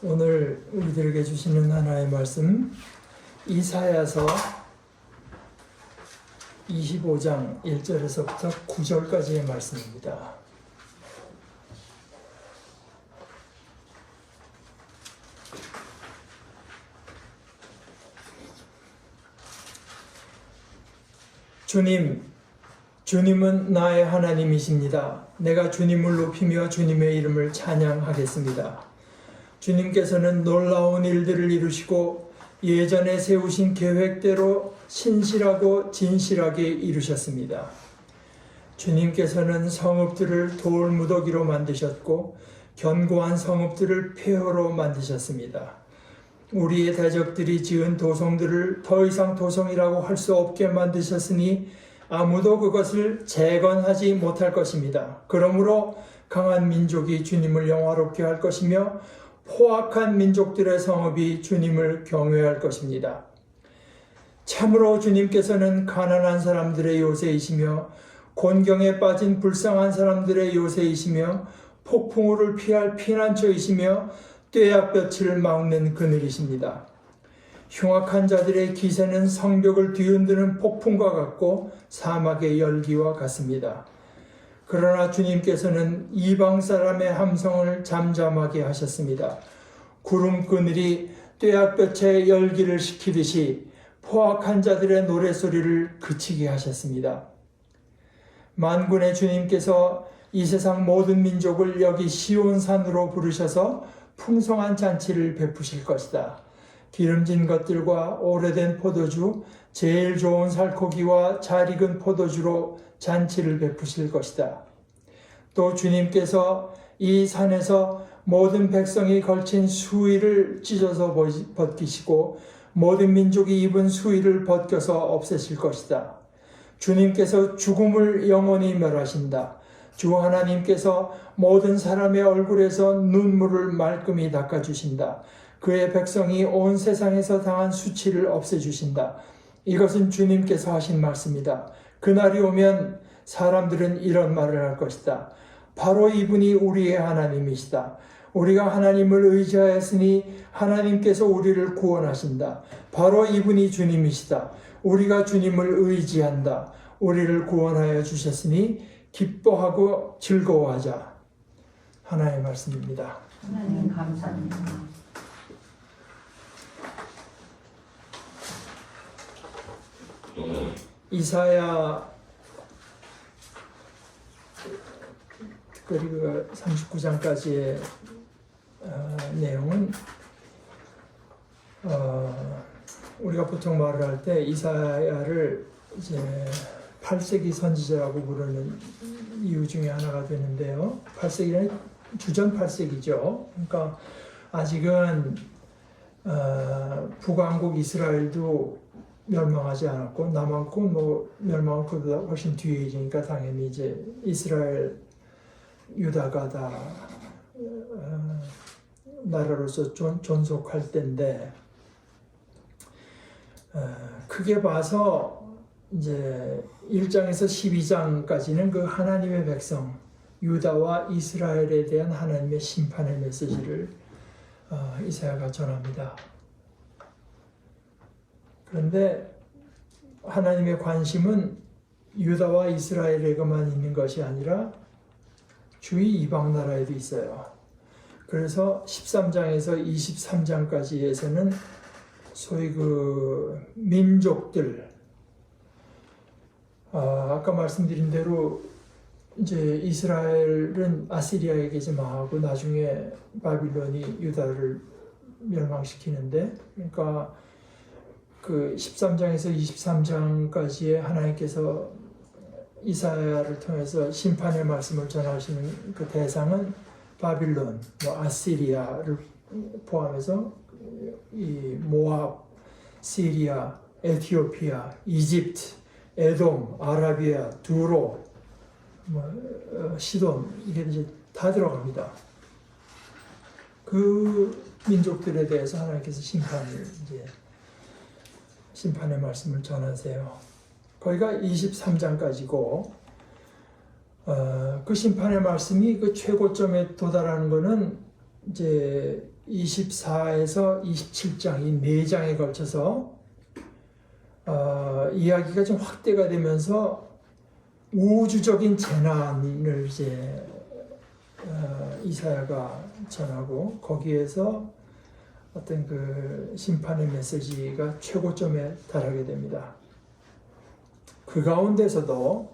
오늘 우리들에게 주시는 하나의 말씀, 이사야서 25장 1절에서부터 9절까지의 말씀입니다. 주님은 나의 하나님이십니다. 내가 주님을 높이며 주님의 이름을 찬양하겠습니다. 주님께서는 놀라운 일들을 이루시고 예전에 세우신 계획대로 신실하고 진실하게 이루셨습니다. 주님께서는 성읍들을 돌무더기로 만드셨고 견고한 성읍들을 폐허로 만드셨습니다. 우리의 대적들이 지은 도성들을 더 이상 도성이라고 할 수 없게 만드셨으니 아무도 그것을 재건하지 못할 것입니다. 그러므로 강한 민족이 주님을 영화롭게 할 것이며 포악한 민족들의 성읍이 주님을 경외할 것입니다. 참으로 주님께서는 가난한 사람들의 요새이시며 곤경에 빠진 불쌍한 사람들의 요새이시며 폭풍우를 피할 피난처이시며 떼약볕을 막는 그늘이십니다. 흉악한 자들의 기세는 성벽을 뒤흔드는 폭풍과 같고 사막의 열기와 같습니다. 그러나 주님께서는 이방 사람의 함성을 잠잠하게 하셨습니다. 구름 그늘이 떼약볕의 열기를 식히듯이 포악한 자들의 노래소리를 그치게 하셨습니다. 만군의 주님께서 이 세상 모든 민족을 여기 시온산으로 부르셔서 풍성한 잔치를 베푸실 것이다. 기름진 것들과 오래된 포도주, 제일 좋은 살코기와 잘 익은 포도주로 잔치를 베푸실 것이다. 또 주님께서 이 산에서 모든 백성이 걸친 수의를 찢어서 벗기시고 모든 민족이 입은 수의를 벗겨서 없애실 것이다. 주님께서 죽음을 영원히 멸하신다. 주 하나님께서 모든 사람의 얼굴에서 눈물을 말끔히 닦아주신다. 그의 백성이 온 세상에서 당한 수치를 없애주신다. 이것은 주님께서 하신 말씀이다. 그날이 오면 사람들은 이런 말을 할 것이다. 바로 이분이 우리의 하나님이시다. 우리가 하나님을 의지하였으니 하나님께서 우리를 구원하신다. 바로 이분이 주님이시다. 우리가 주님을 의지한다. 우리를 구원하여 주셨으니 기뻐하고 즐거워하자. 하나의 말씀입니다. 하나님 감사합니다. 이사야 그리고 39장까지의 내용은 우리가 보통 말을 할 때 이사야를 이제 8세기 선지자라고 부르는 이유 중에 하나가 되는데요. 8세기는 주전 8세기죠. 그러니까 아직은 북왕국 이스라엘도 멸망하지 않았고 남왕국 멸망은 그보다 훨씬 뒤에 일이니까 당연히 이제 이스라엘 유다가 다 나라로서 존속할 때인데 크게 봐서 이제 1장에서 12장까지는 그 하나님의 백성 유다와 이스라엘에 대한 하나님의 심판의 메시지를 이사야가 전합니다. 그런데 하나님의 관심은 유다와 이스라엘에게만 있는 것이 아니라 주위 이방 나라에도 있어요. 그래서 13장에서 23장까지에서는 소위 그 민족들, 아까 말씀드린 대로 이제 이스라엘은 아시리아에게 망하고 나중에 바빌론이 유다를 멸망시키는데, 그러니까 그 13장에서 23장까지의 하나님께서 이사야를 통해서 심판의 말씀을 전하시는 그 대상은 바빌론, 아시리아를 포함해서 이 모압, 시리아, 에티오피아, 이집트, 에돔, 아라비아, 두로, 시돈, 이게 이제 다 들어갑니다. 그 민족들에 대해서 하나님께서 심판의 말씀을 전하세요. 거기가 23장까지고 그 심판의 말씀이 그 최고점에 도달하는 것은 이제 24에서 27장 이 4장에 걸쳐서 이야기가 좀 확대가 되면서 우주적인 재난을 이제 이사야가 전하고 거기에서 어떤 그 심판의 메시지가 최고점에 달하게 됩니다. 그 가운데서도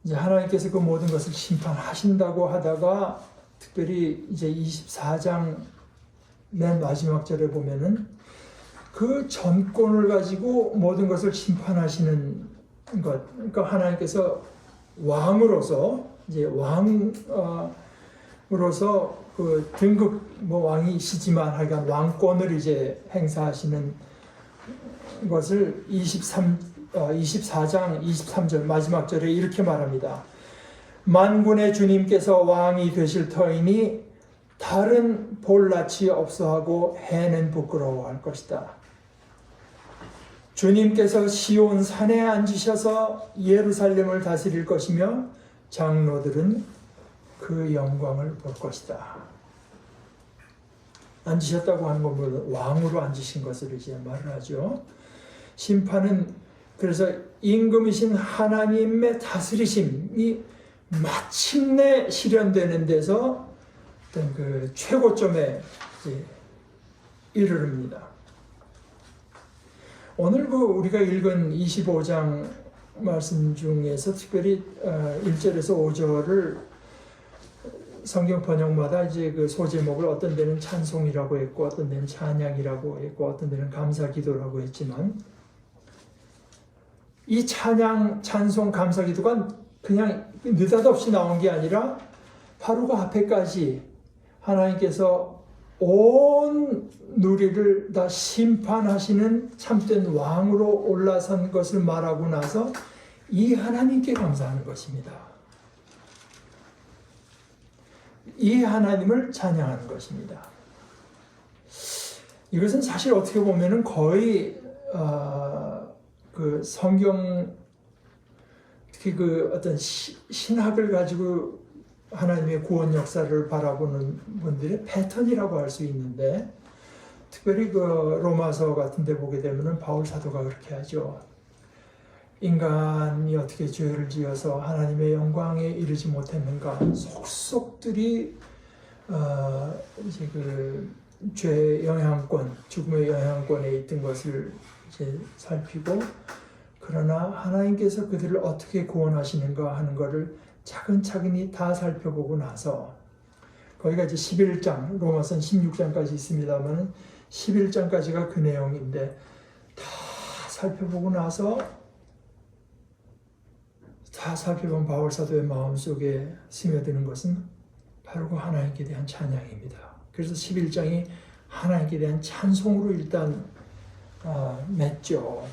이제 하나님께서 그 모든 것을 심판하신다고 하다가 특별히 이제 24장 맨 마지막 절에 보면은 그 전권을 가지고 모든 것을 심판하시는 것, 그러니까 하나님께서 왕으로서 이제 왕으로서 그 등급 뭐 왕이시지만 하여간 왕권을 이제 행사하시는 것을 24장 23절 마지막 절에 이렇게 말합니다. 만군의 주님께서 왕이 되실 터이니 달은 볼낯이 없어하고 해는 부끄러워할 것이다. 주님께서 시온 산에 앉으셔서 예루살렘을 다스릴 것이며 장로들은 그 영광을 볼 것이다. 앉으셨다고 하는 것보다 왕으로 앉으신 것을 이제 말을 하죠. 심판은 그래서 임금이신 하나님의 다스리심이 마침내 실현되는 데서 어떤 그 최고점에 이르릅니다. 오늘 그 우리가 읽은 25장 말씀 중에서 특별히 1절에서 5절을 성경 번역마다 이제 그 소제목을 어떤 데는 찬송이라고 했고 어떤 데는 찬양이라고 했고 어떤 데는 감사기도라고 했지만 이 찬양, 찬송, 감사기도가 그냥 느닷없이 나온 게 아니라 바로 그 앞에까지 하나님께서 온 누리를 다 심판하시는 참된 왕으로 올라선 것을 말하고 나서 이 하나님께 감사하는 것입니다. 이 하나님을 찬양하는 것입니다. 이것은 사실 어떻게 보면은 거의 그 성경 특히 그 어떤 신학을 가지고 하나님의 구원 역사를 바라보는 분들의 패턴이라고 할 수 있는데 특별히 그 로마서 같은 데 보게 되면은 바울 사도가 그렇게 하죠. 인간이 어떻게 죄를 지어서 하나님의 영광에 이르지 못했는가 속속들이 이제 그 죄의 영향권, 죽음의 영향권에 있던 것을 이제 살피고 그러나 하나님께서 그들을 어떻게 구원하시는가 하는 것을 차근차근히 다 살펴보고 나서 거기가 이제 11장, 로마서는 16장까지 있습니다만 11장까지가 그 내용인데 다 살펴보고 나서 다 살펴본 바울 사도의 마음속에 스며드는 것은 바로 그 하나님께 대한 찬양입니다. 그래서 11장이 하나님께 대한 찬송으로 일단 맺죠.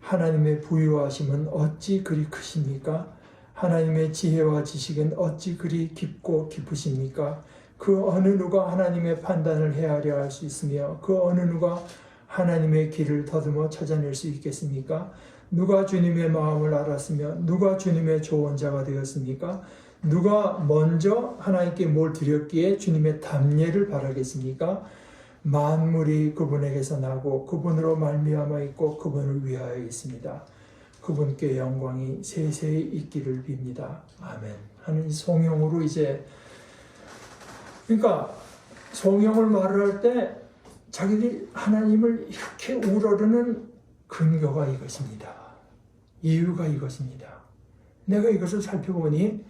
하나님의 부유하심은 어찌 그리 크십니까? 하나님의 지혜와 지식은 어찌 그리 깊고 깊으십니까? 그 어느 누가 하나님의 판단을 헤아려 할 수 있으며 그 어느 누가 하나님의 길을 더듬어 찾아낼 수 있겠습니까? 누가 주님의 마음을 알았으며 누가 주님의 조언자가 되었습니까? 누가 먼저 하나님께 뭘 드렸기에 주님의 답례를 바라겠습니까? 만물이 그분에게서 나고 그분으로 말미암아 있고 그분을 위하여 있습니다. 그분께 영광이 세세히 있기를 빕니다. 아멘. 하는 송영으로 이제 그러니까 송영을 말을 할 때 자기들이 하나님을 이렇게 우러르는 근거가 이것입니다. 이유가 이것입니다. 내가 이것을 살펴보니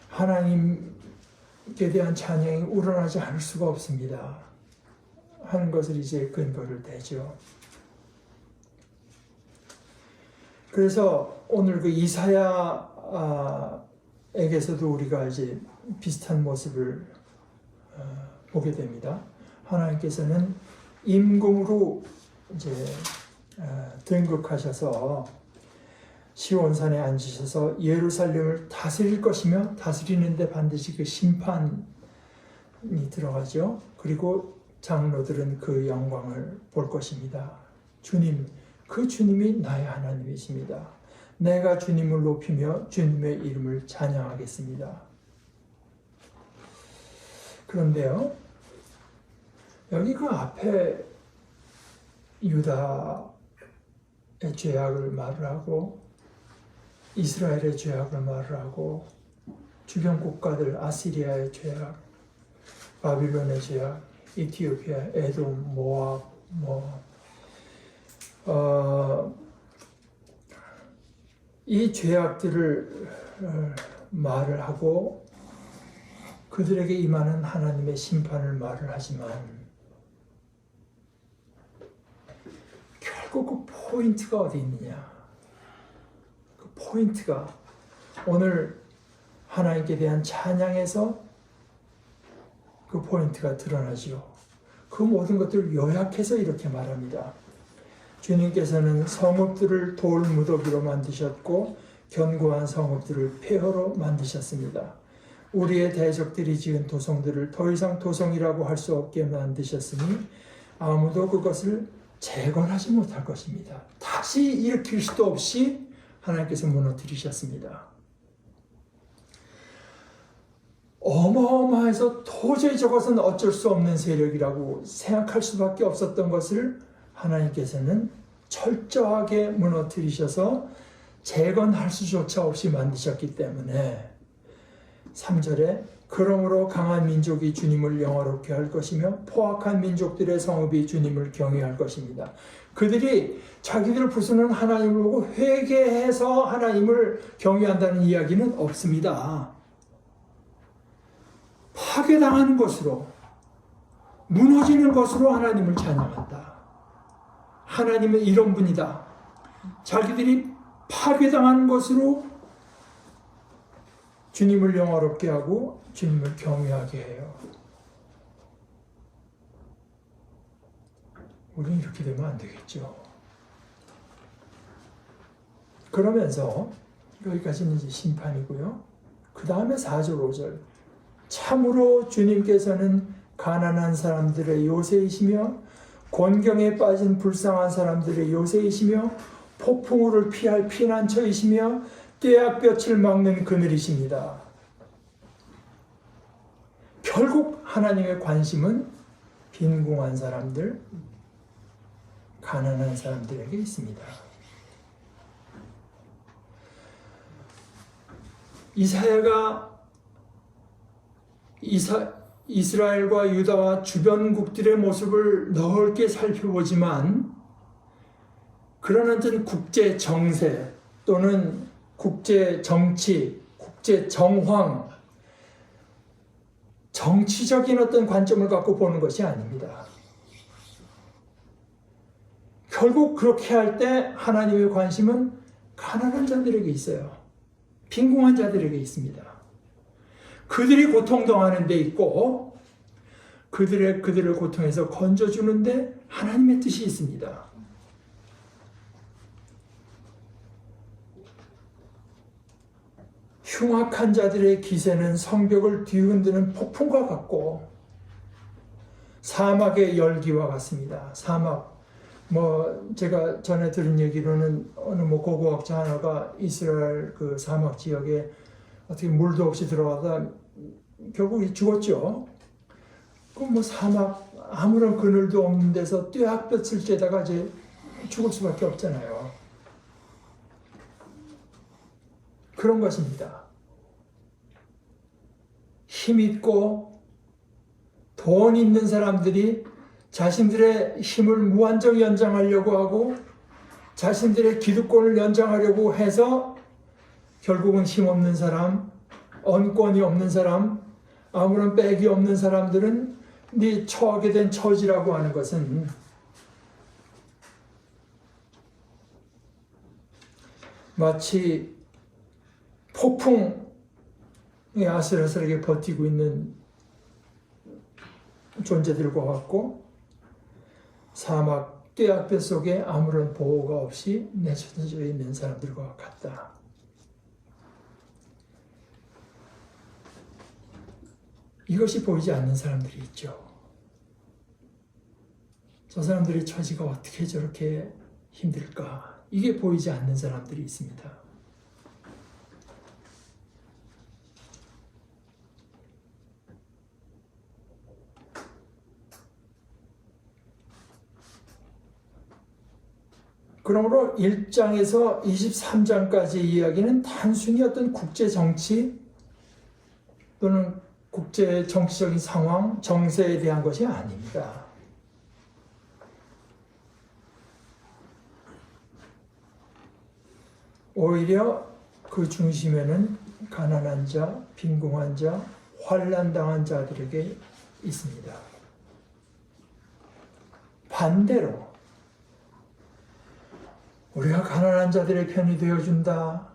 하나님께 대한 찬양이 우러나지 않을 수가 없습니다. 하는 것을 이제 근거를 대죠. 그래서 오늘 그 이사야에게서도 우리가 이제 비슷한 모습을 보게 됩니다. 하나님께서는 임금으로 이제 등극하셔서 시온산에 앉으셔서 예루살렘을 다스릴 것이며 다스리는데 반드시 그 심판이 들어가죠. 그리고 장로들은 그 영광을 볼 것입니다. 주님, 그 주님이 나의 하나님이십니다. 내가 주님을 높이며 주님의 이름을 찬양하겠습니다. 그런데요, 여기 그 앞에 유다의 죄악을 말을 하고 이스라엘의 죄악을 말을 하고 주변 국가들 아시리아의 죄악, 바빌론의 죄악, 이티오피아, 에돔, 모압, 이 죄악들을 말을 하고 그들에게 임하는 하나님의 심판을 말을 하지만 결국 그 포인트가 어디 있느냐? 그 포인트가 오늘 하나님께 대한 찬양에서 그 포인트가 드러나지요. 그 모든 것들을 요약해서 이렇게 말합니다. 주님께서는 성읍들을 돌 무더기로 만드셨고 견고한 성읍들을 폐허로 만드셨습니다. 우리의 대적들이 지은 도성들을 더 이상 도성이라고 할 수 없게 만드셨으니 아무도 그것을 재건하지 못할 것입니다. 다시 일으킬 수도 없이 하나님께서 무너뜨리셨습니다. 어마어마해서 도저히 저것은 어쩔 수 없는 세력이라고 생각할 수밖에 없었던 것을 하나님께서는 철저하게 무너뜨리셔서 재건할 수조차 없이 만드셨기 때문에 3절에 그러므로 강한 민족이 주님을 영화롭게 할 것이며 포악한 민족들의 성읍이 주님을 경외할 것입니다. 그들이 자기들 부수는 하나님을 보고 회개해서 하나님을 경외한다는 이야기는 없습니다. 파괴당하는 것으로, 무너지는 것으로 하나님을 찬양한다. 하나님은 이런 분이다. 자기들이 파괴당하는 것으로 주님을 영화롭게 하고 주님을 경외하게 해요. 우리는 이렇게 되면 안 되겠죠. 그러면서 여기까지는 이제 심판이고요. 그 다음에 4절, 5절. 참으로 주님께서는 가난한 사람들의 요새이시며 곤경에 빠진 불쌍한 사람들의 요새이시며 폭풍우를 피할 피난처이시며 떼약볕을 막는 그늘이십니다. 결국 하나님의 관심은 빈궁한 사람들, 가난한 사람들에게 있습니다. 이사야가 이스라엘과 유다와 주변국들의 모습을 넓게 살펴보지만 그런 어떤 국제 정세 또는 국제 정치, 국제 정황, 정치적인 어떤 관점을 갖고 보는 것이 아닙니다. 결국 그렇게 할 때 하나님의 관심은 가난한 자들에게 있어요. 빈궁한 자들에게 있습니다. 그들이 고통당하는 데 있고 그들을 고통에서 건져주는데 하나님의 뜻이 있습니다. 흉악한 자들의 기세는 성벽을 뒤흔드는 폭풍과 같고 사막의 열기와 같습니다. 사막, 제가 전에 들은 얘기로는 어느 고고학자 하나가 이스라엘 그 사막 지역에 어떻게 물도 없이 들어가다 결국 죽었죠. 그 사막 아무런 그늘도 없는 데서 떼약볕을 쬐다가 이제 죽을 수밖에 없잖아요. 그런 것입니다. 힘 있고 돈 있는 사람들이 자신들의 힘을 무한정 연장하려고 하고 자신들의 기득권을 연장하려고 해서 결국은 힘없는 사람, 언권이 없는 사람, 아무런 백이 없는 사람들은 처하게 된 처지라고 하는 것은 마치 폭풍에 아슬아슬하게 버티고 있는 존재들과 같고 사막 떼약볕 속에 아무런 보호가 없이 내쳐져 있는 사람들과 같다. 이것이 보이지 않는 사람들이 있죠. 저 사람들의 처지가 어떻게 저렇게 힘들까? 이게 보이지 않는 사람들이 있습니다. 그러므로 1장에서 23장까지의 이야기는 단순히 어떤 국제 정치 또는 국제 정치적인 상황, 정세에 대한 것이 아닙니다. 오히려 그 중심에는 가난한 자, 빈궁한 자, 환난당한 자들에게 있습니다. 반대로 우리가 가난한 자들의 편이 되어준다,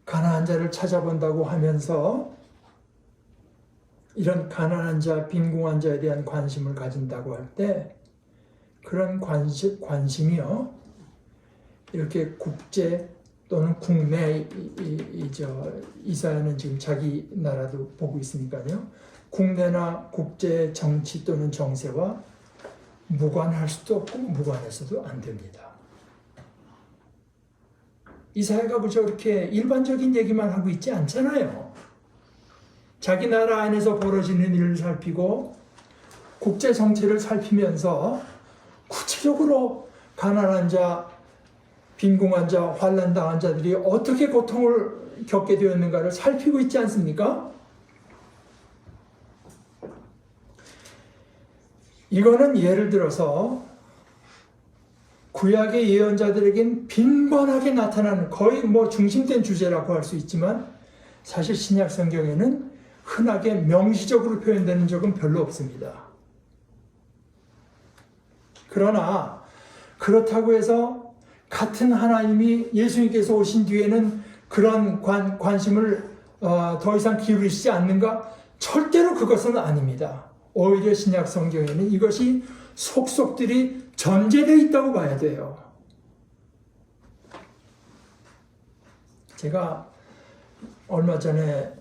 가난한 자를 찾아본다고 하면서 이런 가난한 자, 빈궁한 자에 대한 관심을 가진다고 할 때 그런 관심이요, 이렇게 국제 또는 국내, 이사야는 지금 자기 나라도 보고 있으니까요, 국내나 국제 정치 또는 정세와 무관할 수도 없고 무관해서도 안 됩니다. 이사야가 그저 그렇게 일반적인 얘기만 하고 있지 않잖아요. 자기 나라 안에서 벌어지는 일을 살피고 국제 정치를 살피면서 구체적으로 가난한 자, 빈궁한 자, 환난당한 자들이 어떻게 고통을 겪게 되었는가를 살피고 있지 않습니까? 이거는 예를 들어서 구약의 예언자들에겐 빈번하게 나타나는 거의 중심된 주제라고 할 수 있지만 사실 신약 성경에는 흔하게 명시적으로 표현되는 적은 별로 없습니다. 그러나 그렇다고 해서 같은 하나님이 예수님께서 오신 뒤에는 그런 관심을 더 이상 기울이시지 않는가? 절대로 그것은 아닙니다. 오히려 신약 성경에는 이것이 속속들이 전제되어 있다고 봐야 돼요. 제가 얼마 전에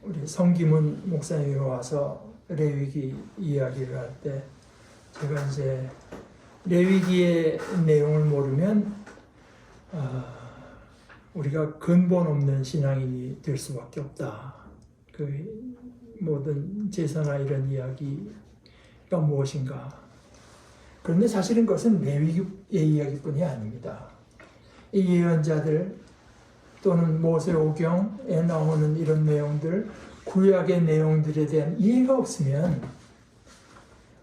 우리 성기문 목사님이 와서 레위기 이야기를 할 때 제가 이제 레위기의 내용을 모르면 우리가 근본 없는 신앙이 될 수밖에 없다. 그 모든 제사나 이런 이야기가 무엇인가. 그런데 사실은 그것은 레위기의 이야기뿐이 아닙니다. 이 예언자들 또는 모세오경에 나오는 이런 내용들, 구약의 내용들에 대한 이해가 없으면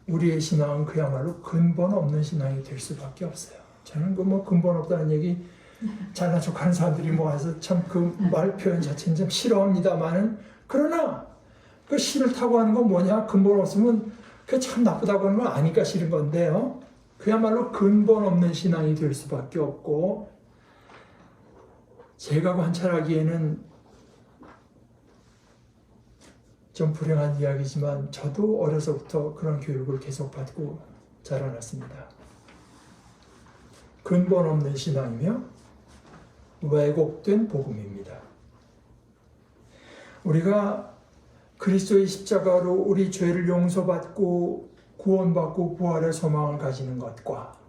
우리의 신앙은 그야말로 근본 없는 신앙이 될 수밖에 없어요. 저는 근본 없다는 얘기 잘난 척하는 사람들이 모아서 참 그 말 표현 자체는 좀 싫어합니다만은, 그러나 그 싫다고 하는 건 뭐냐? 근본 없으면 그게 참 나쁘다고 하는 건 아니까 싫은 건데요. 그야말로 근본 없는 신앙이 될 수밖에 없고, 제가 관찰하기에는 좀 불행한 이야기지만 저도 어려서부터 그런 교육을 계속 받고 자라났습니다. 근본 없는 신앙이며 왜곡된 복음입니다. 우리가 그리스도의 십자가로 우리 죄를 용서받고 구원받고 부활의 소망을 가지는 것과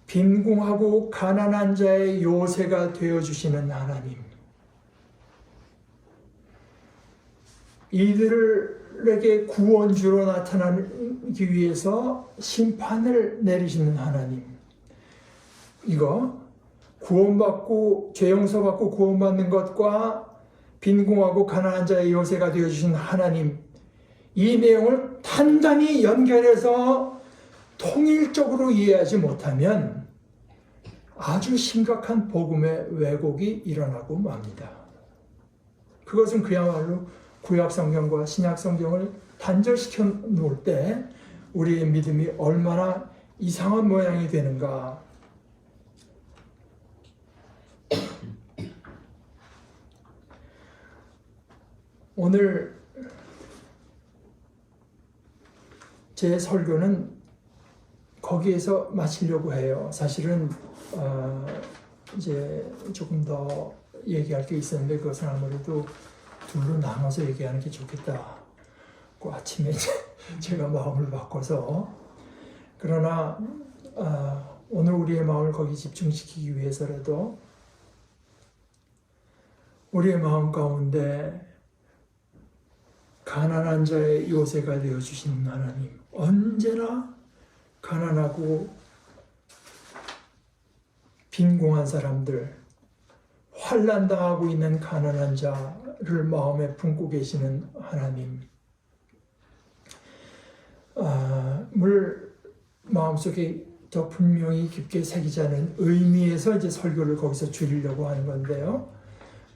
빈궁하고 가난한 자의 요새가 되어주시는 하나님, 이들에게 구원주로 나타나기 위해서 심판을 내리시는 하나님, 이거 구원받고 죄 용서받고 구원받는 것과 빈궁하고 가난한 자의 요새가 되어주신 하나님, 이 내용을 단단히 연결해서 통일적으로 이해하지 못하면 아주 심각한 복음의 왜곡이 일어나고 맙니다. 그것은 그야말로 구약 성경과 신약 성경을 단절시켜 놓을 때 우리의 믿음이 얼마나 이상한 모양이 되는가. 오늘 제 설교는 거기에서 마치려고 해요. 사실은 이제 조금 더 얘기할 게 있었는데 그것은 아무래도 둘로 나눠서 얘기하는 게 좋겠다. 그 아침에 제가 마음을 바꿔서. 그러나 오늘 우리의 마음을 거기 집중시키기 위해서라도 우리의 마음 가운데 가난한 자의 요새가 되어주시는 하나님, 언제나 가난하고 빈궁한 사람들, 환난당하고 있는 가난한 자를 마음에 품고 계시는 하나님, 물 마음속에 더 분명히 깊게 새기자는 의미에서 이제 설교를 거기서 줄이려고 하는 건데요.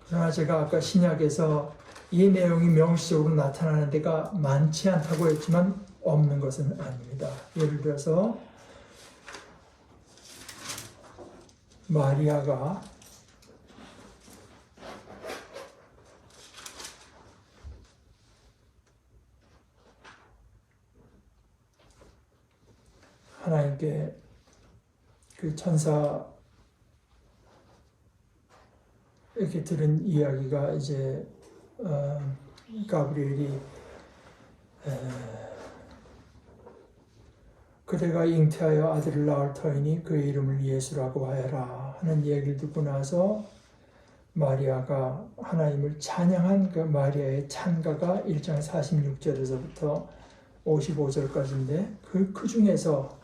그러나 제가 아까 신약에서 이 내용이 명시적으로 나타나는 데가 많지 않다고 했지만 없는 것은 아닙니다. 예를 들어서 마리아가 하나님께 그 천사 이렇게 들은 이야기가 이제 가브리엘이 그대가 잉태하여 아들을 낳을 터이니 그의 이름을 예수라고 하여라 하는 얘기를 듣고 나서 마리아가 하나님을 찬양한 그 마리아의 찬가가 1장 46절에서부터 55절까지인데 그 중에서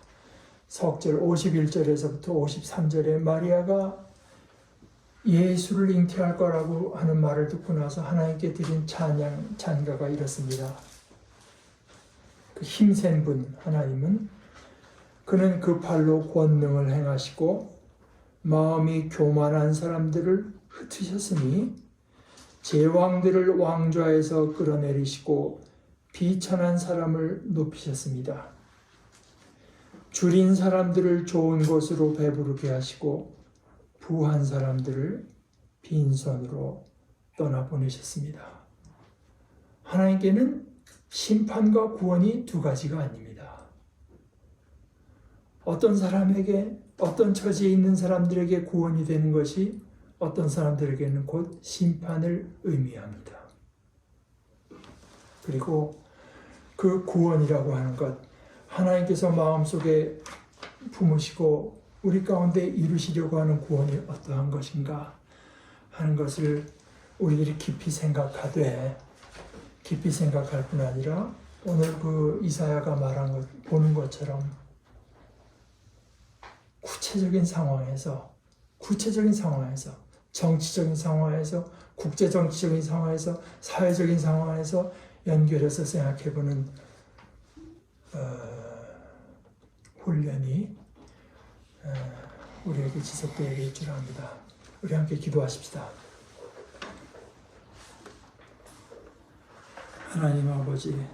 석절 51절에서부터 53절에 마리아가 예수를 잉태할 거라고 하는 말을 듣고 나서 하나님께 드린 찬가가 이렇습니다. 그 힘센 분 하나님은 그는 그 팔로 권능을 행하시고 마음이 교만한 사람들을 흩으셨으니 제왕들을 왕좌에서 끌어내리시고 비천한 사람을 높이셨습니다. 줄인 사람들을 좋은 곳으로 배부르게 하시고 부한 사람들을 빈손으로 떠나보내셨습니다. 하나님께는 심판과 구원이 두 가지가 아닙니다. 어떤 사람에게, 어떤 처지에 있는 사람들에게 구원이 되는 것이 어떤 사람들에게는 곧 심판을 의미합니다. 그리고 그 구원이라고 하는 것, 하나님께서 마음속에 품으시고 우리 가운데 이루시려고 하는 구원이 어떠한 것인가 하는 것을 우리들이 깊이 생각할 뿐 아니라 오늘 그 이사야가 말한 것 보는 것처럼 구체적인 상황에서 정치적인 상황에서 국제정치적인 상황에서 사회적인 상황에서 연결해서 생각해보는 훈련이 우리에게 지속되어야 될 줄 압니다. 우리 함께 기도하십시다. 하나님 아버지,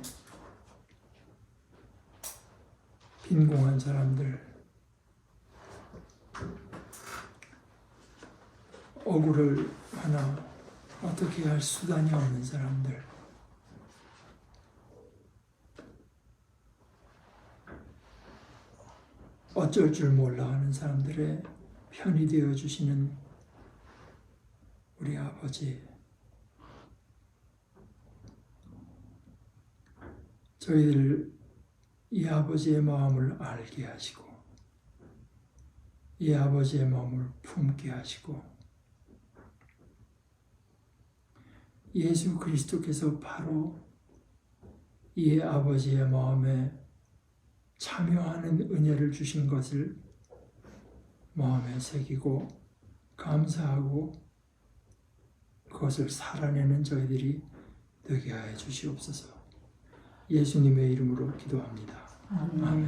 빈궁한 사람들, 억울을 하나 어떻게 할 수단이 없는 사람들, 어쩔 줄 몰라 하는 사람들의 편이 되어 주시는 우리 아버지, 저희들 이 아버지의 마음을 알게 하시고 이 아버지의 마음을 품게 하시고 예수 그리스도께서 바로 이 아버지의 마음에 참여하는 은혜를 주신 것을 마음에 새기고 감사하고 그것을 살아내는 저희들이 되게 하여 주시옵소서. 예수님의 이름으로 기도합니다. 아멘.